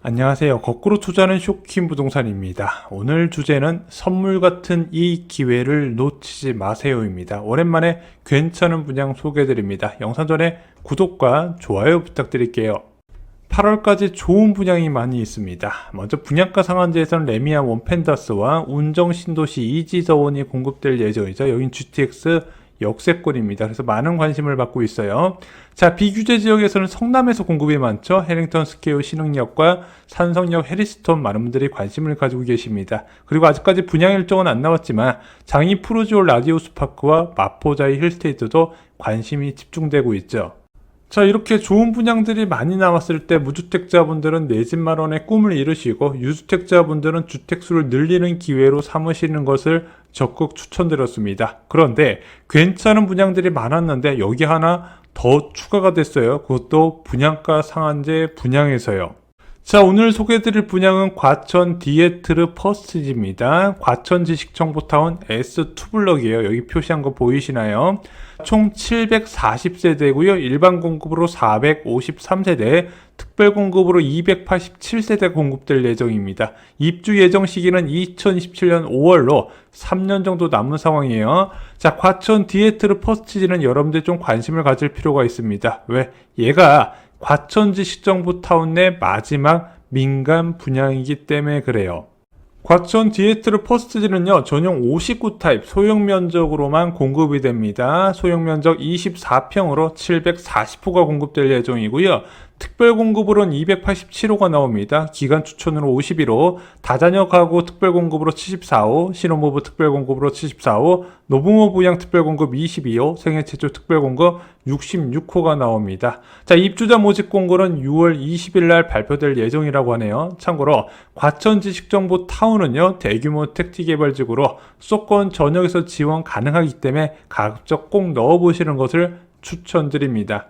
안녕하세요. 거꾸로 투자는 쇼킹 부동산입니다. 오늘 주제는 선물 같은 이 기회를 놓치지 마세요입니다. 오랜만에 괜찮은 분양 소개해드립니다. 영상 전에 구독과 좋아요 부탁드릴게요. 8월까지 좋은 분양이 많이 있습니다. 먼저 분양가 상한제에서는 레미안 원펜다스와 운정 신도시 이지저원이 공급될 예정이죠. 여긴 GTX 역세권입니다. 그래서 많은 관심을 받고 있어요. 자, 비규제 지역에서는 성남에서 공급이 많죠. 해링턴 스퀘어 신흥역과 산성역 해리스톤 많은 분들이 관심을 가지고 계십니다. 그리고 아직까지 분양 일정은 안 나왔지만 장이 프루지오 라디오스파크와 마포자이 힐스테이트도 관심이 집중되고 있죠. 자, 이렇게 좋은 분양들이 많이 나왔을 때 무주택자분들은 내 집 마련의 꿈을 이루시고 유주택자분들은 주택수를 늘리는 기회로 삼으시는 것을 적극 추천드렸습니다. 그런데 괜찮은 분양들이 많았는데 여기 하나 더 추가가 됐어요. 그것도 분양가 상한제 분양에서요. 자, 오늘 소개해드릴 분양은 과천 디에트르 퍼스티지입니다. 과천 지식정보타운 S2블럭이에요. 여기 표시한 거 보이시나요? 총 740세대고요. 일반 공급으로 453세대, 특별 공급으로 287세대 공급될 예정입니다. 입주 예정 시기는 2027년 5월로 3년 정도 남은 상황이에요. 자, 과천 디에트르 퍼스티지는 여러분들 좀 관심을 가질 필요가 있습니다. 왜? 얘가 과천지 시정부타운 내 마지막 민간 분양이기 때문에 그래요. 과천 디에트르 퍼스트지는요, 전용 59 타입 소형 면적으로만 공급이 됩니다. 소형 면적 24평으로 740호가 공급될 예정이고요. 특별 공급으로는 287호가 나옵니다. 기간 추천으로 51호, 다자녀 가구 특별 공급으로 74호, 신혼부부 특별 공급으로 74호, 노부모 부양 특별 공급 22호, 생애 최초 특별 공급 66호가 나옵니다. 자, 입주자 모집 공고는 6월 20일 날 발표될 예정이라고 하네요. 참고로 과천 지식정보 타운은요, 대규모 택지 개발지구로 수도권 전역에서 지원 가능하기 때문에 가급적 꼭 넣어보시는 것을 추천드립니다.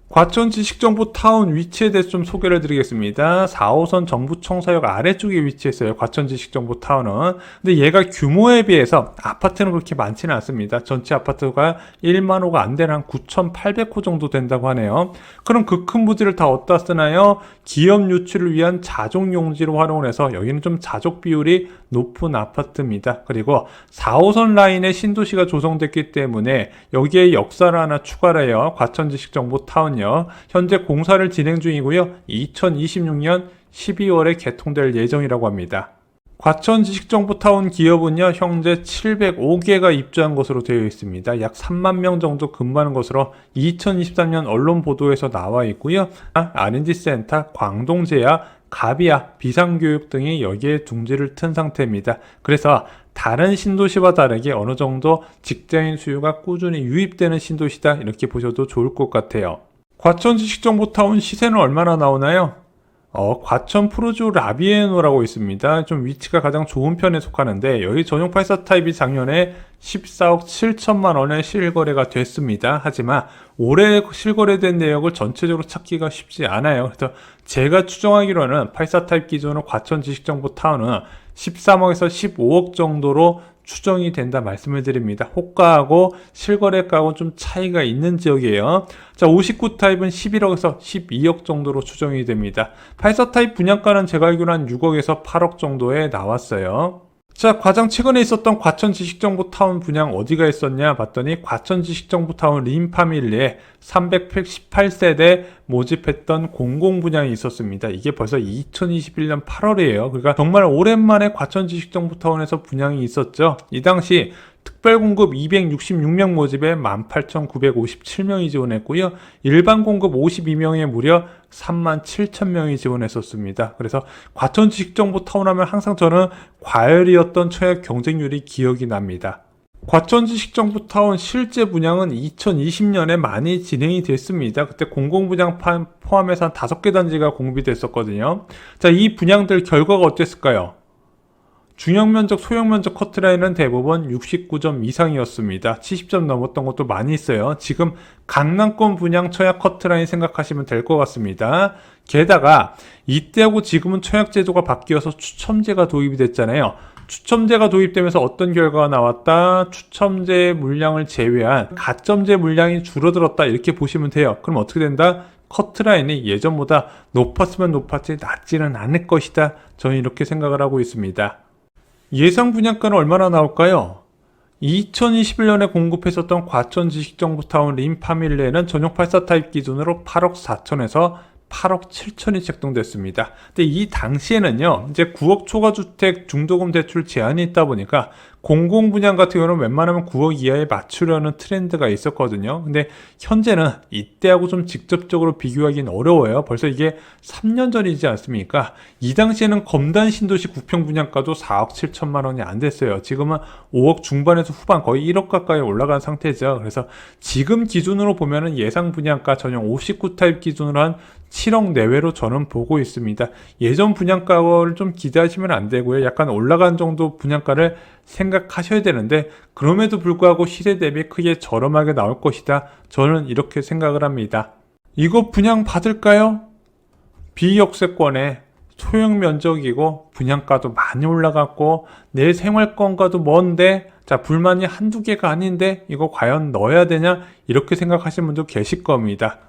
과천 지식정보 타운 위치에 대해서 좀 소개를 드리겠습니다. 4호선 정부청사역 아래쪽에 위치했어요. 과천 지식정보 타운은. 근데 얘가 규모에 비해서 아파트는 그렇게 많지는 않습니다. 전체 아파트가 1만 호가 안 되는 한 9,800호 정도 된다고 하네요. 그럼 그 큰 부지를 다 어디다 쓰나요? 기업 유치를 위한 자족 용지로 활용을 해서 여기는 좀 자족 비율이 높은 아파트입니다. 그리고 4호선 라인에 신도시가 조성됐기 때문에 여기에 역사를 하나 추가를 해요. 과천 지식정보 타운요. 현재 공사를 진행 중이고요. 2026년 12월에 개통될 예정이라고 합니다. 과천 지식정보타운 기업은요, 현재 705개가 입주한 것으로 되어 있습니다. 약 3만 명 정도 근무하는 것으로 2023년 언론 보도에서 나와 있고요. R&D 센터, 광동제약, 가비아, 비상교육 등이 여기에 둥지를 튼 상태입니다. 그래서 다른 신도시와 다르게 어느 정도 직장인 수요가 꾸준히 유입되는 신도시다, 이렇게 보셔도 좋을 것 같아요. 과천 지식정보타운 시세는 얼마나 나오나요? 과천 프루지오 라비에노라고 있습니다. 좀 위치가 가장 좋은 편에 속하는데 여기 전용 84 타입이 작년에 14억 7천만 원에 실거래가 됐습니다. 하지만 올해 실거래된 내역을 전체적으로 찾기가 쉽지 않아요. 그래서 제가 추정하기로는 84 타입 기준으로 과천 지식정보타운은 13억에서 15억 정도로 추정이 된다 말씀을 드립니다. 호가하고 실거래가하고 좀 차이가 있는 지역이에요. 자, 59 타입은 11억에서 12억 정도로 추정이 됩니다. 84 타입 분양가는 제가 알기로 한 6억에서 8억 정도에 나왔어요. 자, 가장 최근에 있었던 과천 지식정보타운 분양 어디가 있었냐 봤더니 과천 지식정보타운 림파밀리에 318세대 모집했던 공공분양이 있었습니다. 이게 벌써 2021년 8월이에요. 그러니까 정말 오랜만에 과천 지식정보타운에서 분양이 있었죠. 이 당시 특별공급 266명 모집에 18,957명이 지원했고요. 일반 공급 52명에 무려 37,000명이 지원했었습니다. 그래서 과천 지식정보타운 하면 항상 저는 과열이었던 청약 경쟁률이 기억이 납니다. 과천 지식정보타운 실제 분양은 2020년에 많이 진행이 됐습니다. 그때 공공분양 포함해서 한 5개 단지가 공급이 됐었거든요. 자, 이 분양들 결과가 어땠을까요? 중형 면적, 소형 면적 커트라인은 대부분 69점 이상이었습니다. 70점 넘었던 것도 많이 있어요. 지금 강남권 분양 청약 커트라인 생각하시면 될 것 같습니다. 게다가 이때하고 지금은 청약 제도가 바뀌어서 추첨제가 도입이 됐잖아요. 추첨제가 도입되면서 어떤 결과가 나왔다? 추첨제 물량을 제외한 가점제 물량이 줄어들었다. 이렇게 보시면 돼요. 그럼 어떻게 된다? 커트라인이 예전보다 높았으면 높았지 낮지는 않을 것이다. 저는 이렇게 생각을 하고 있습니다. 예상 분양가는 얼마나 나올까요? 2021년에 공급했었던 과천지식정보타운 림파밀레는 전용 84 타입 기준으로 8억 4천에서 8억 7천이 책동됐습니다. 근데 이 당시에는요, 이제 9억 초과주택 중도금 대출 제한이 있다 보니까 공공분양 같은 경우는 웬만하면 9억 이하에 맞추려는 트렌드가 있었거든요. 근데 현재는 이때하고 좀 직접적으로 비교하기는 어려워요. 벌써 이게 3년 전이지 않습니까? 이 당시에는 검단 신도시 구평 분양가도 4억 7천만 원이 안 됐어요. 지금은 5억 중반에서 후반 거의 1억 가까이 올라간 상태죠. 그래서 지금 기준으로 보면은 예상 분양가 전용 59 타입 기준으로 한 7억 내외로 저는 보고 있습니다. 예전 분양가를 좀 기대하시면 안 되고요. 약간 올라간 정도 분양가를 생각하셔야 되는데 그럼에도 불구하고 시세 대비 크게 저렴하게 나올 것이다. 저는 이렇게 생각을 합니다. 이거 분양 받을까요? 비역세권에 소형 면적이고 분양가도 많이 올라갔고 내 생활권과도 먼데 자 불만이 한두 개가 아닌데 이거 과연 넣어야 되냐? 이렇게 생각하시는 분도 계실 겁니다.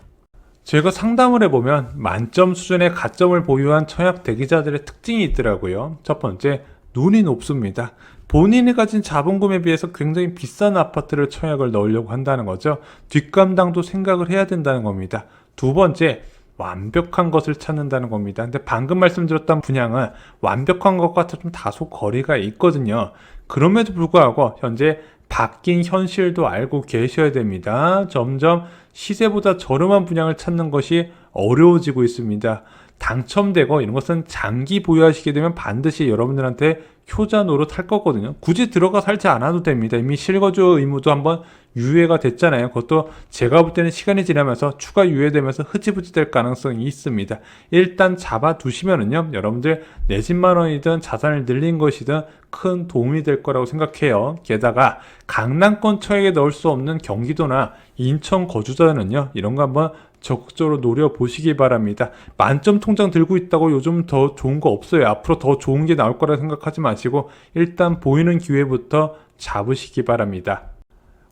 제가 상담을 해보면 만점 수준의 가점을 보유한 청약 대기자들의 특징이 있더라고요. 첫 번째, 눈이 높습니다. 본인이 가진 자본금에 비해서 굉장히 비싼 아파트를 청약을 넣으려고 한다는 거죠. 뒷감당도 생각을 해야 된다는 겁니다. 두 번째, 완벽한 것을 찾는다는 겁니다. 근데 방금 말씀드렸던 분양은 완벽한 것과 좀 다소 거리가 있거든요. 그럼에도 불구하고 현재 바뀐 현실도 알고 계셔야 됩니다. 점점 시세보다 저렴한 분양을 찾는 것이 어려워지고 있습니다. 당첨되고 이런 것은 장기 보유하시게 되면 반드시 여러분들한테 효자 노릇할 거거든요. 굳이 들어가 살지 않아도 됩니다. 이미 실거주 의무도 한번 유예가 됐잖아요. 그것도 제가 볼 때는 시간이 지나면서 추가 유예되면서 흐지부지 될 가능성이 있습니다. 일단 잡아두시면은요, 여러분들 내 집만 원이든 자산을 늘린 것이든 큰 도움이 될 거라고 생각해요. 게다가 강남권 청약에 넣을 수 없는 경기도나 인천 거주자는요, 이런 거 한번 적극적으로 노려보시기 바랍니다. 만점 통장 들고 있다고 요즘 더 좋은 거 없어요. 앞으로 더 좋은 게 나올 거라 생각하지 마시고 일단 보이는 기회부터 잡으시기 바랍니다.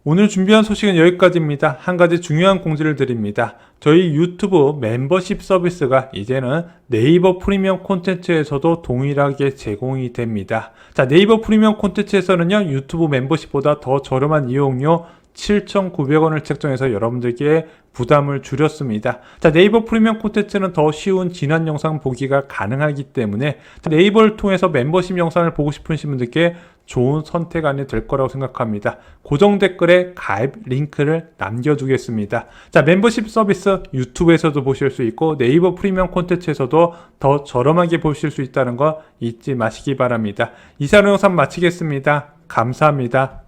오늘 준비한 소식은 여기까지입니다. 한 가지 중요한 공지를 드립니다. 저희 유튜브 멤버십 서비스가 이제는 네이버 프리미엄 콘텐츠에서도 동일하게 제공이 됩니다. 자, 네이버 프리미엄 콘텐츠에서는요, 유튜브 멤버십보다 더 저렴한 이용료 7,900원을 책정해서 여러분들께 부담을 줄였습니다. 자, 네이버 프리미엄 콘텐츠는 더 쉬운 지난 영상 보기가 가능하기 때문에 네이버를 통해서 멤버십 영상을 보고 싶으신 분들께 좋은 선택안이 될 거라고 생각합니다. 고정 댓글에 가입 링크를 남겨두겠습니다. 자, 멤버십 서비스 유튜브에서도 보실 수 있고 네이버 프리미엄 콘텐츠에서도 더 저렴하게 보실 수 있다는 거 잊지 마시기 바랍니다. 이상으로 영상 마치겠습니다. 감사합니다.